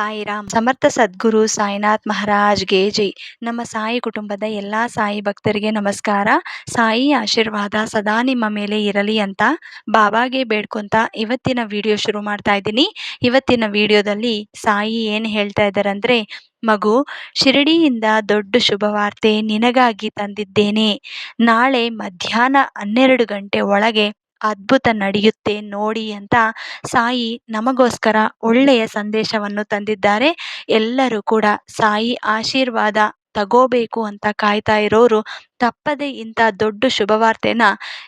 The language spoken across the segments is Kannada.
ಸಾಯಿರಾಮ್. ಸಮರ್ಥ ಸದ್ಗುರು ಸಾಯಿನಾಥ್ ಮಹಾರಾಜ್ಗೆ ಜೈ. ನಮ್ಮ ಸಾಯಿ ಕುಟುಂಬದ ಎಲ್ಲಾ ಸಾಯಿ ಭಕ್ತರಿಗೆ ನಮಸ್ಕಾರ. ಸಾಯಿ ಆಶೀರ್ವಾದ ಸದಾ ನಿಮ್ಮ ಮೇಲೆ ಇರಲಿ ಅಂತ ಬಾಬಾಗೆ ಬೇಡ್ಕೊಂತ ಇವತ್ತಿನ ವಿಡಿಯೋ ಶುರು ಮಾಡ್ತಾ ಇದ್ದೀನಿ. ಇವತ್ತಿನ ವಿಡಿಯೋದಲ್ಲಿ ಸಾಯಿ ಏನ್ ಹೇಳ್ತಾ ಇದ್ದಾರಂದ್ರೆ, ಮಗು, ಶಿರಡಿಯಿಂದ ದೊಡ್ಡ ಶುಭವಾರ್ತೆ ನಿನಗಾಗಿ ತಂದಿದ್ದೇನೆ. ನಾಳೆ ಮಧ್ಯಾಹ್ನ 12 ಗಂಟೆ ಒಳಗೆ ಅದ್ಭುತ ನಡೆಯುತ್ತೆ ನೋಡಿ ಅಂತ ಸಾಯಿ ನಮಗೋಸ್ಕರ ಒಳ್ಳೆಯ ಸಂದೇಶವನ್ನು ತಂದಿದ್ದಾರೆ. ಎಲ್ಲರೂ ಕೂಡ ಸಾಯಿ ಆಶೀರ್ವಾದ ತಗೋಬೇಕು ಅಂತ ಕಾಯ್ತಾ ಇರೋರು ತಪ್ಪದೆ ಇಂಥ ದೊಡ್ಡ ಶುಭವಾರ್ತೆನ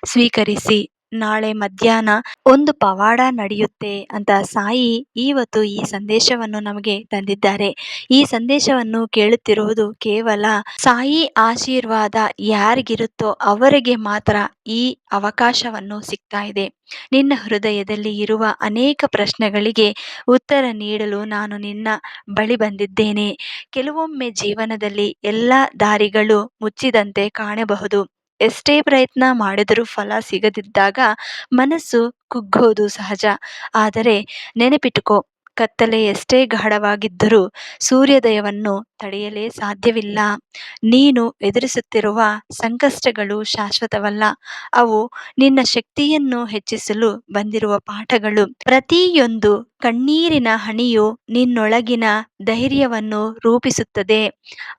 ಸ್ವೀಕರಿಸಿ. ನಾಳೆ ಮಧ್ಯಾಹ್ನ ಒಂದು ಪವಾಡ ನಡೆಯುತ್ತೆ ಅಂತ ಸಾಯಿ ಇವತ್ತು ಈ ಸಂದೇಶವನ್ನು ನಮಗೆ ತಂದಿದ್ದಾರೆ. ಈ ಸಂದೇಶವನ್ನು ಕೇಳುತ್ತಿರುವುದು ಕೇವಲ ಸಾಯಿ ಆಶೀರ್ವಾದ ಯಾರಿಗಿರುತ್ತೋ ಅವರಿಗೆ ಮಾತ್ರ ಈ ಅವಕಾಶವನ್ನು ಸಿಗ್ತಾ ಇದೆ. ನಿನ್ನ ಹೃದಯದಲ್ಲಿ ಇರುವ ಅನೇಕ ಪ್ರಶ್ನೆಗಳಿಗೆ ಉತ್ತರ ನೀಡಲು ನಾನು ನಿನ್ನ ಬಳಿ ಬಂದಿದ್ದೇನೆ. ಕೆಲವೊಮ್ಮೆ ಜೀವನದಲ್ಲಿ ಎಲ್ಲ ದಾರಿಗಳು ಮುಚ್ಚಿದಂತೆ ಕಾಣಬಹುದು. ಎಷ್ಟೇ ಪ್ರಯತ್ನ ಮಾಡಿದರೂ ಫಲ ಸಿಗದಿದ್ದಾಗ ಮನಸ್ಸು ಕುಗ್ಗೋದು ಸಹಜ. ಆದರೆ ನೆನಪಿಟ್ಟುಕೋ, ಕತ್ತಲೆ ಎಷ್ಟೇ ಗಾಢವಾಗಿದ್ದರೂ ಸೂರ್ಯೋದಯವನ್ನು ತಡೆಯಲೇ ಸಾಧ್ಯವಿಲ್ಲ. ನೀನು ಎದುರಿಸುತ್ತಿರುವ ಸಂಕಷ್ಟಗಳು ಶಾಶ್ವತವಲ್ಲ. ಅವು ನಿನ್ನ ಶಕ್ತಿಯನ್ನು ಹೆಚ್ಚಿಸಲು ಬಂದಿರುವ ಪಾಠಗಳು. ಪ್ರತಿಯೊಂದು ಕಣ್ಣೀರಿನ ಹನಿಯು ನಿನ್ನೊಳಗಿನ ಧೈರ್ಯವನ್ನು ರೂಪಿಸುತ್ತದೆ.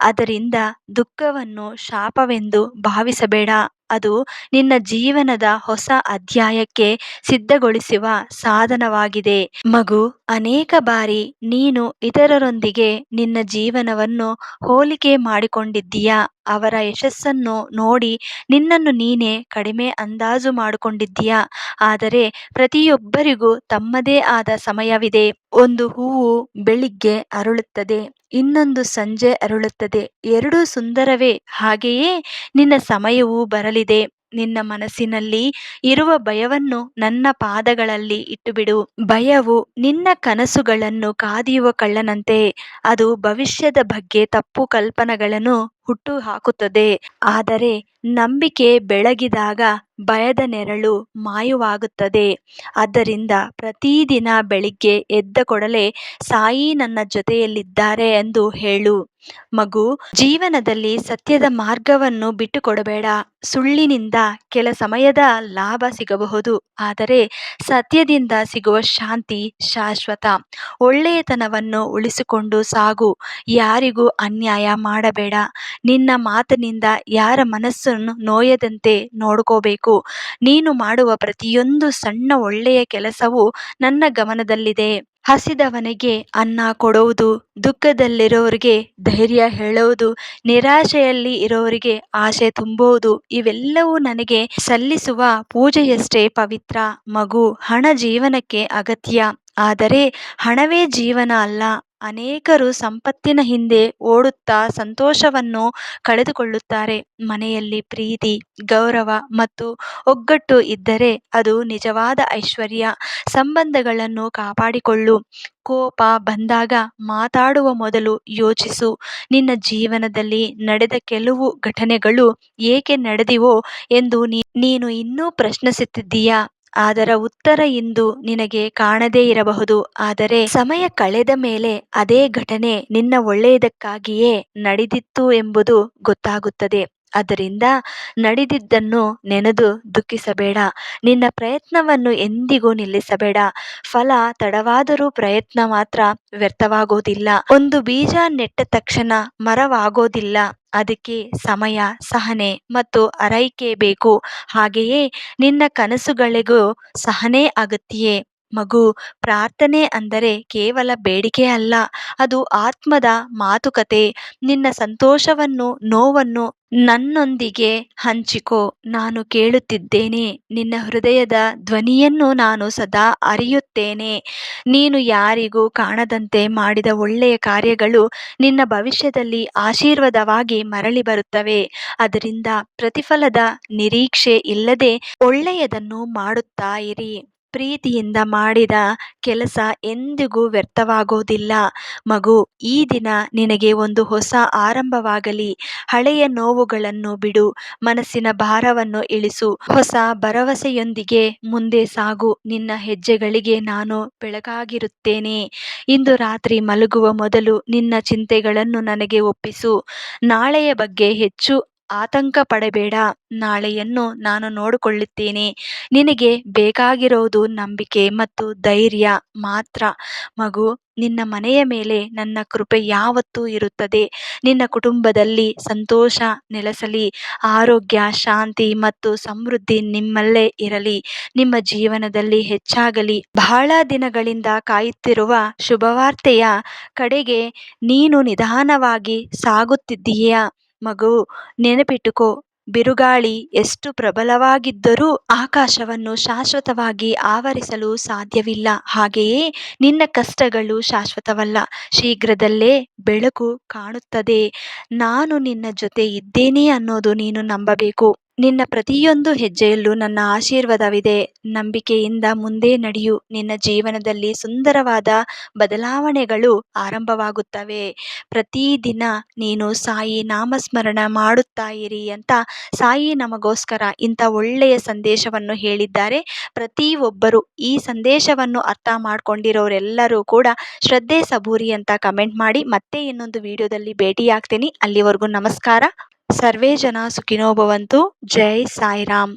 ಅದರಿಂದ ದುಃಖವನ್ನು ಶಾಪವೆಂದು ಭಾವಿಸಬೇಡ. ಅದು ನಿನ್ನ ಜೀವನದ ಹೊಸ ಅಧ್ಯಾಯಕ್ಕೆ ಸಿದ್ಧಗೊಳಿಸುವ ಸಾಧನವಾಗಿದೆ. ಮಗು, ಅನೇಕ ಬಾರಿ ನೀನು ಇತರರೊಂದಿಗೆ ನಿನ್ನ ಜೀವನವನ್ನು ಹೋಲಿಕೆ ಮಾಡಿಕೊಂಡಿದ್ದೀಯಾ. ಅವರ ಯಶಸ್ಸನ್ನು ನೋಡಿ ನಿನ್ನನ್ನು ನೀನೇ ಕಡಿಮೆ ಅಂದಾಜು ಮಾಡಿಕೊಂಡಿದ್ದೀಯಾ. ಆದರೆ ಪ್ರತಿಯೊಬ್ಬರಿಗೂ ತಮ್ಮದೇ ಆದ ಸಮಯವಿದೆ. ಒಂದು ಹೂವು ಬೆಳಿಗ್ಗೆ ಅರಳುತ್ತದೆ, ಇನ್ನೊಂದು ಸಂಜೆ ಅರಳುತ್ತದೆ. ಎರಡೂ ಸುಂದರವೇ. ಹಾಗೆಯೇ ನಿನ್ನ ಸಮಯವೂ ಬರಲಿದೆ. ನಿನ್ನ ಮನಸ್ಸಿನಲ್ಲಿ ಇರುವ ಭಯವನ್ನು ನನ್ನ ಪಾದಗಳಲ್ಲಿ ಇಟ್ಟುಬಿಡು. ಭಯವು ನಿನ್ನ ಕನಸುಗಳನ್ನು ಕಾದಿಯುವ ಕಳ್ಳನಂತೆ. ಅದು ಭವಿಷ್ಯದ ಬಗ್ಗೆ ತಪ್ಪು ಕಲ್ಪನೆಗಳನ್ನು ಹುಟ್ಟು ಹಾಕುತ್ತದೆ. ಆದರೆ ನಂಬಿಕೆ ಬೆಳಗಿದಾಗ ಭಯದ ನೆರಳು ಮಾಯವಾಗುತ್ತದೆ. ಆದ್ದರಿಂದ ಪ್ರತಿದಿನ ಬೆಳಿಗ್ಗೆ ಎದ್ದ ಕೂಡಲೇ ಸಾಯಿ ನನ್ನ ಜೊತೆಯಲ್ಲಿದ್ದಾರೆ ಎಂದು ಹೇಳು. ಮಗು, ಜೀವನದಲ್ಲಿ ಸತ್ಯದ ಮಾರ್ಗವನ್ನು ಬಿಟ್ಟುಕೊಡಬೇಡ. ಸುಳ್ಳಿನಿಂದ ಕೆಲ ಸಮಯದ ಲಾಭ ಸಿಗಬಹುದು, ಆದರೆ ಸತ್ಯದಿಂದ ಸಿಗುವ ಶಾಂತಿ ಶಾಶ್ವತ. ಒಳ್ಳೆಯತನವನ್ನು ಉಳಿಸಿಕೊಂಡು ಸಾಗು. ಯಾರಿಗೂ ಅನ್ಯಾಯ ಮಾಡಬೇಡ. ನಿನ್ನ ಮಾತಿನಿಂದ ಯಾರ ಮನಸ್ಸನ್ನು ನೋಯದಂತೆ ನೋಡ್ಕೋಬೇಕು. ನೀನು ಮಾಡುವ ಪ್ರತಿಯೊಂದು ಸಣ್ಣ ಒಳ್ಳೆಯ ಕೆಲಸವೂ ನನ್ನ ಗಮನದಲ್ಲಿದೆ. ಹಸಿದವನಿಗೆ ಅನ್ನ ಕೊಡುವುದು, ದುಃಖದಲ್ಲಿರೋರಿಗೆ ಧೈರ್ಯ ಹೇಳುವುದು, ನಿರಾಶೆಯಲ್ಲಿ ಇರೋರಿಗೆ ಆಶೆ ತುಂಬುವುದು, ಇವೆಲ್ಲವೂ ನನಗೆ ಸಲ್ಲಿಸುವ ಪೂಜೆಯಷ್ಟೇ ಪವಿತ್ರ. ಮಗು, ಹಣ ಜೀವನಕ್ಕೆ ಅಗತ್ಯ, ಆದರೆ ಹಣವೇ ಜೀವನ ಅಲ್ಲ. ಅನೇಕರು ಸಂಪತ್ತಿನ ಹಿಂದೆ ಓಡುತ್ತಾ ಸಂತೋಷವನ್ನು ಕಳೆದುಕೊಳ್ಳುತ್ತಾರೆ. ಮನೆಯಲ್ಲಿ ಪ್ರೀತಿ, ಗೌರವ ಮತ್ತು ಒಗ್ಗಟ್ಟು ಇದ್ದರೆ ಅದು ನಿಜವಾದ ಐಶ್ವರ್ಯ. ಸಂಬಂಧಗಳನ್ನು ಕಾಪಾಡಿಕೊಳ್ಳು. ಕೋಪ ಬಂದಾಗ ಮಾತಾಡುವ ಮೊದಲು ಯೋಚಿಸು. ನಿನ್ನ ಜೀವನದಲ್ಲಿ ನಡೆದ ಕೆಲವು ಘಟನೆಗಳು ಏಕೆ ನಡೆದಿವೋ ಎಂದು ನೀನು ಇನ್ನೂ ಪ್ರಶ್ನಿಸುತ್ತಿದ್ದೀಯಾ. ಅದರ ಉತ್ತರ ಇಂದು ನಿನಗೆ ಕಾಣದೇ ಇರಬಹುದು, ಆದರೆ ಸಮಯ ಕಳೆದ ಮೇಲೆ ಅದೇ ಘಟನೆ ನಿನ್ನ ಒಳ್ಳೆಯದಕ್ಕಾಗಿಯೇ ನಡೆದಿತ್ತು ಎಂಬುದು ಗೊತ್ತಾಗುತ್ತದೆ. ಅದರಿಂದ ನಡೆದಿದ್ದನ್ನು ನೆನೆದು ದುಃಖಿಸಬೇಡ. ನಿನ್ನ ಪ್ರಯತ್ನವನ್ನು ಎಂದಿಗೂ ನಿಲ್ಲಿಸಬೇಡ. ಫಲ ತಡವಾದರೂ ಪ್ರಯತ್ನ ಮಾತ್ರ ವ್ಯರ್ಥವಾಗೋದಿಲ್ಲ. ಒಂದು ಬೀಜ ನೆಟ್ಟ ತಕ್ಷಣ ಮರವಾಗೋದಿಲ್ಲ. ಅದಕ್ಕೆ ಸಮಯ, ಸಹನೆ ಮತ್ತು ಆರೈಕೆ ಬೇಕು. ಹಾಗೆಯೇ ನಿನ್ನ ಕನಸುಗಳಿಗೂ ಸಹನೆ ಅಗತ್ಯ. ಮಗು, ಪ್ರಾರ್ಥನೆ ಅಂದರೆ ಕೇವಲ ಬೇಡಿಕೆ ಅಲ್ಲ, ಅದು ಆತ್ಮದ ಮಾತುಕತೆ. ನಿನ್ನ ಸಂತೋಷವನ್ನು, ನೋವನ್ನು ನನ್ನೊಂದಿಗೆ ಹಂಚಿಕೋ. ನಾನು ಕೇಳುತ್ತಿದ್ದೇನೆ. ನಿನ್ನ ಹೃದಯದ ಧ್ವನಿಯನ್ನು ನಾನು ಸದಾ ಅರಿಯುತ್ತೇನೆ. ನೀನು ಯಾರಿಗೂ ಕಾಣದಂತೆ ಮಾಡಿದ ಒಳ್ಳೆಯ ಕಾರ್ಯಗಳು ನಿನ್ನ ಭವಿಷ್ಯದಲ್ಲಿ ಆಶೀರ್ವಾದವಾಗಿ ಮರಳಿ ಬರುತ್ತವೆ. ಅದರಿಂದ ಪ್ರತಿಫಲದ ನಿರೀಕ್ಷೆ ಇಲ್ಲದೆ ಒಳ್ಳೆಯದನ್ನು ಮಾಡುತ್ತಾ ಇರಿ. ಪ್ರೀತಿಯಿಂದ ಮಾಡಿದ ಕೆಲಸ ಎಂದಿಗೂ ವ್ಯರ್ಥವಾಗೋದಿಲ್ಲ. ಮಗು, ಈ ದಿನ ನಿನಗೆ ಒಂದು ಹೊಸ ಆರಂಭವಾಗಲಿ. ಹಳೆಯ ನೋವುಗಳನ್ನು ಬಿಡು, ಮನಸ್ಸಿನ ಭಾರವನ್ನು ಇಳಿಸು, ಹೊಸ ಭರವಸೆಯೊಂದಿಗೆ ಮುಂದೆ ಸಾಗು. ನಿನ್ನ ಹೆಜ್ಜೆಗಳಿಗೆ ನಾನು ಬೆಳಕಾಗಿರುತ್ತೇನೆ. ಇಂದು ರಾತ್ರಿ ಮಲಗುವ ಮೊದಲು ನಿನ್ನ ಚಿಂತೆಗಳನ್ನು ನನಗೆ ಒಪ್ಪಿಸು. ನಾಳೆಯ ಬಗ್ಗೆ ಹೆಚ್ಚು ಆತಂಕ ಪಡಬೇಡ. ನಾಳೆಯನ್ನು ನಾನು ನೋಡಿಕೊಳ್ಳುತ್ತೇನೆ. ನಿನಗೆ ಬೇಕಾಗಿರೋದು ನಂಬಿಕೆ ಮತ್ತು ಧೈರ್ಯ ಮಾತ್ರ. ಮಗು, ನಿನ್ನ ಮನೆಯ ಮೇಲೆ ನನ್ನ ಕೃಪೆ ಯಾವತ್ತೂ ಇರುತ್ತದೆ. ನಿನ್ನ ಕುಟುಂಬದಲ್ಲಿ ಸಂತೋಷ ನೆಲೆಸಲಿ. ಆರೋಗ್ಯ, ಶಾಂತಿ ಮತ್ತು ಸಮೃದ್ಧಿ ನಿಮ್ಮಲ್ಲೇ ಇರಲಿ. ನಿಮ್ಮ ಜೀವನದಲ್ಲಿ ಹೆಚ್ಚಾಗಲಿ. ಬಹಳ ದಿನಗಳಿಂದ ಕಾಯುತ್ತಿರುವ ಶುಭವಾರ್ತೆಯ ಕಡೆಗೆ ನೀನು ನಿಧಾನವಾಗಿ ಸಾಗುತ್ತಿದ್ದೀಯಾ. ಮಗು, ನೆನಪಿಟ್ಟುಕೋ, ಬಿರುಗಾಳಿ ಎಷ್ಟು ಪ್ರಬಲವಾಗಿದ್ದರೂ ಆಕಾಶವನ್ನು ಶಾಶ್ವತವಾಗಿ ಆವರಿಸಲು ಸಾಧ್ಯವಿಲ್ಲ. ಹಾಗೆಯೇ ನಿನ್ನ ಕಷ್ಟಗಳು ಶಾಶ್ವತವಲ್ಲ. ಶೀಘ್ರದಲ್ಲೇ ಬೆಳಕು ಕಾಣುತ್ತದೆ. ನಾನು ನಿನ್ನ ಜೊತೆ ಇದ್ದೇನೆ ಅನ್ನೋದು ನೀನು ನಂಬಬೇಕು. ನಿನ್ನ ಪ್ರತಿಯೊಂದು ಹೆಜ್ಜೆಯಲ್ಲೂ ನನ್ನ ಆಶೀರ್ವಾದವಿದೆ. ನಂಬಿಕೆಯಿಂದ ಮುಂದೆ ನಡೆಯು. ನಿನ್ನ ಜೀವನದಲ್ಲಿ ಸುಂದರವಾದ ಬದಲಾವಣೆಗಳು ಆರಂಭವಾಗುತ್ತವೆ. ಪ್ರತಿದಿನ ನೀನು ಸಾಯಿ ನಾಮಸ್ಮರಣ ಮಾಡುತ್ತಾ ಇರಿ ಅಂತ ಸಾಯಿ ನಮಗೋಸ್ಕರ ಇಂಥ ಒಳ್ಳೆಯ ಸಂದೇಶವನ್ನು ಹೇಳಿದ್ದಾರೆ. ಪ್ರತಿಯೊಬ್ಬರು ಈ ಸಂದೇಶವನ್ನು ಅರ್ಥ ಮಾಡ್ಕೊಂಡಿರೋರೆಲ್ಲರೂ ಕೂಡ ಶ್ರದ್ಧೆ ಸಬೂರಿ ಅಂತ ಕಮೆಂಟ್ ಮಾಡಿ. ಮತ್ತೆ ಇನ್ನೊಂದು ವಿಡಿಯೋದಲ್ಲಿ ಭೇಟಿಯಾಗ್ತೀನಿ. ಅಲ್ಲಿವರೆಗೂ ನಮಸ್ಕಾರ. ಸರ್ವೇ ಜನ ಸುಖಿನೋ ಭವಂತು. ಜೈ ಸಾಯಿರಾಮ್.